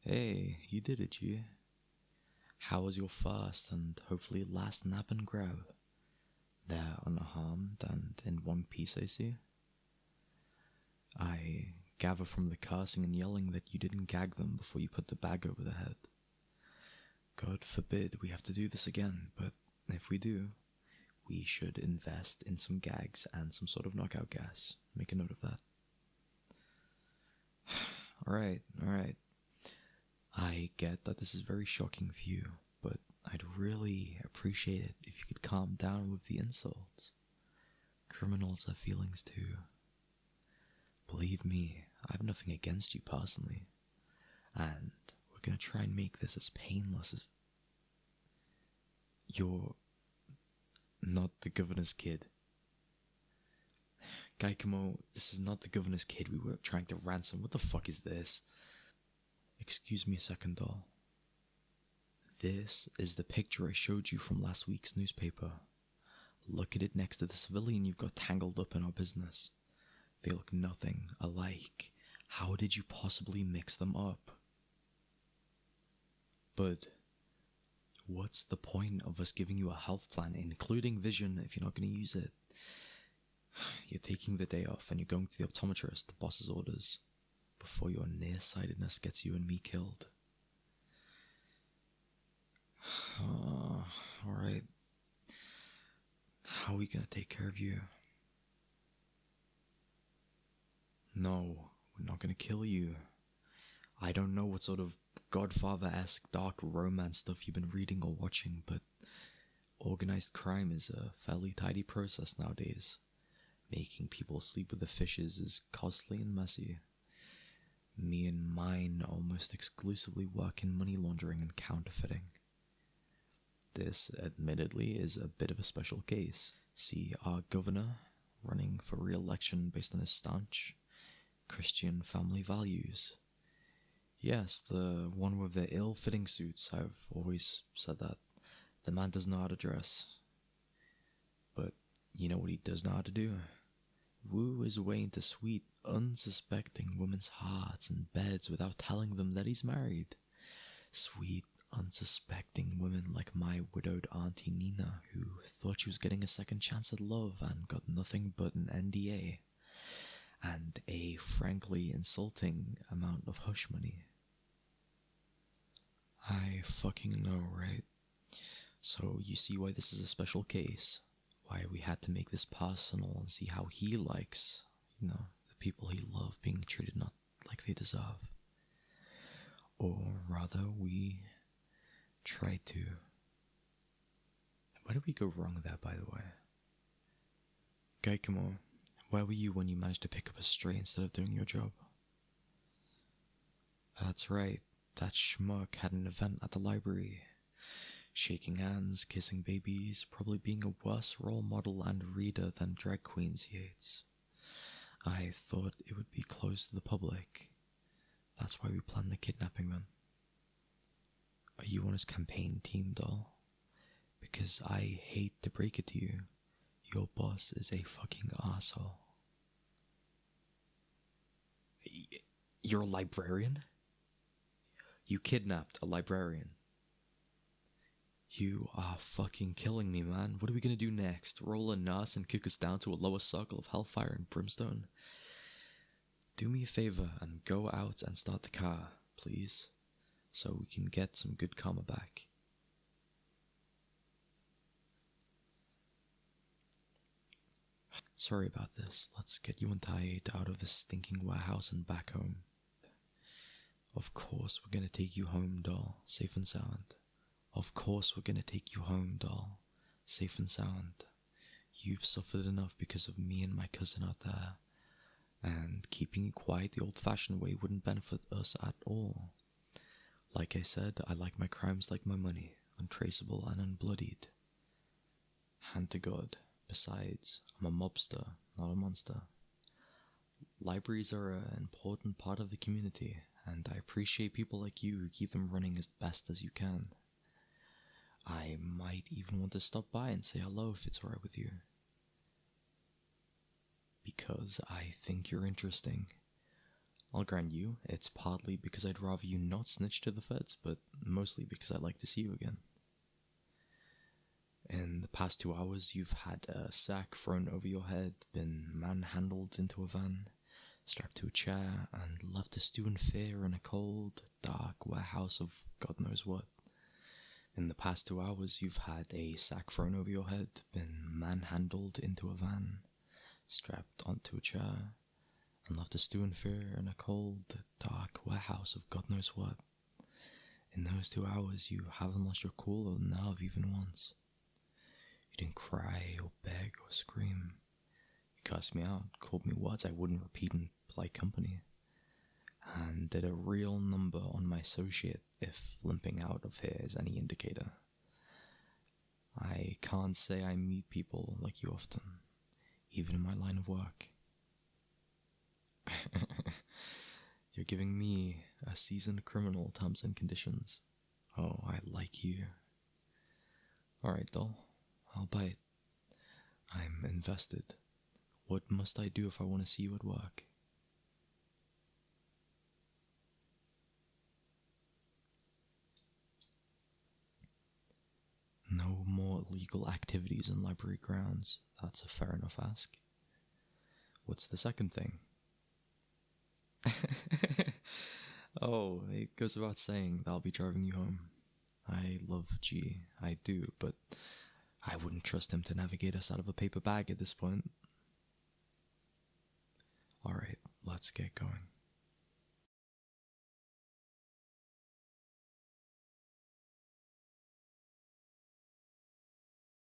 Hey, you did it, you. How was your first and hopefully last nap and grab? They're unharmed and in one piece, I see. I gather from the cursing and yelling that you didn't gag them before you put the bag over their head. God forbid we have to do this again, but if we do, we should invest in some gags and some sort of knockout gas. Make a note of that. Alright. I get that this is very shocking for you, but I'd really appreciate it if you could calm down with the insults. Criminals have feelings too. Believe me, I have nothing against you personally, and we're gonna try and make this as painless as... You're not the governor's kid. Gaikamo, this is not the governor's kid we were trying to ransom. What the fuck is this? Excuse me a second, doll. This is the picture I showed you from last week's newspaper. Look at it next to the civilian you've got tangled up in our business. They look nothing alike. How did you possibly mix them up? But what's the point of us giving you a health plan, including vision, if you're not going to use it? You're taking the day off and you're going to the optometrist, the boss's orders, before your nearsightedness gets you and me killed. Alright. How are we gonna take care of you? No, we're not gonna kill you. I don't know what sort of Godfather-esque dark romance stuff you've been reading or watching, but organized crime is a fairly tidy process nowadays. Making people sleep with the fishes is costly and messy. Me and mine almost exclusively work in money laundering and counterfeiting. This, admittedly, is a bit of a special case. See, our governor, running for re-election based on his staunch Christian family values. Yes, the one with the ill-fitting suits. I've always said that. The man does know how to dress. But you know what he does know how to do? Woo his way into sweet, unsuspecting women's hearts and beds without telling them that he's married. Sweet, unsuspecting women like my widowed auntie Nina, who thought she was getting a second chance at love and got nothing but an NDA. And a frankly insulting amount of hush money. I fucking know, right? So you see why this is a special case. Why we had to make this personal and see how he likes, the people he loved being treated not like they deserve. Or rather, we tried to. Where did we go wrong there, by the way? Gaikamo, where were you when you managed to pick up a stray instead of doing your job? That's right, that schmuck had an event at the library. Shaking hands, kissing babies, probably being a worse role model and reader than drag queens he hates. I thought it would be closed to the public. That's why we planned the kidnapping then. Are you on his campaign team, doll? Because I hate to break it to you, your boss is a fucking asshole. You're a librarian? You kidnapped a librarian. You are fucking killing me, man. What are we gonna do next? Roll a nurse and kick us down to a lower circle of hellfire and brimstone? Do me a favor and go out and start the car, please, so we can get some good karma back. Sorry about this. Let's get you untied out of this stinking warehouse and back home. Of course we're gonna take you home, doll, safe and sound. Of course we're gonna take you home, doll, safe and sound. You've suffered enough because of me and my cousin out there, and keeping you quiet the old-fashioned way wouldn't benefit us at all. Like I said, I like my crimes like my money, untraceable and unbloodied. Hand to God. Besides, I'm a mobster, not a monster. Libraries are an important part of the community, and I appreciate people like you who keep them running as best as you can. I might even want to stop by and say hello if it's alright with you. Because I think you're interesting. I'll grant you, it's partly because I'd rather you not snitch to the feds, but mostly because I'd like to see you again. In the past 2 hours, you've had a sack thrown over your head, been manhandled into a van, strapped to a chair, and left to stew in fear in a cold, dark warehouse of God knows what. In the past 2 hours, you've had a sack thrown over your head, been manhandled into a van, strapped onto a chair, and left to stew in fear in a cold, dark warehouse of God knows what. In those 2 hours, you haven't lost your cool or nerve even once. You didn't cry or beg or scream. You cussed me out, called me words I wouldn't repeat in polite company, and did a real number on my associate if limping out of here is any indicator. I can't say I meet people like you often, even in my line of work. You're giving me a seasoned criminal terms and conditions. Oh, I like you. Alright, doll. I'll bite. I'm invested. What must I do if I want to see you at work? No more illegal activities in library grounds. That's a fair enough ask. What's the second thing? Oh, it goes without saying that I'll be driving you home. I love G, I do, but I wouldn't trust him to navigate us out of a paper bag at this point. Alright, let's get going.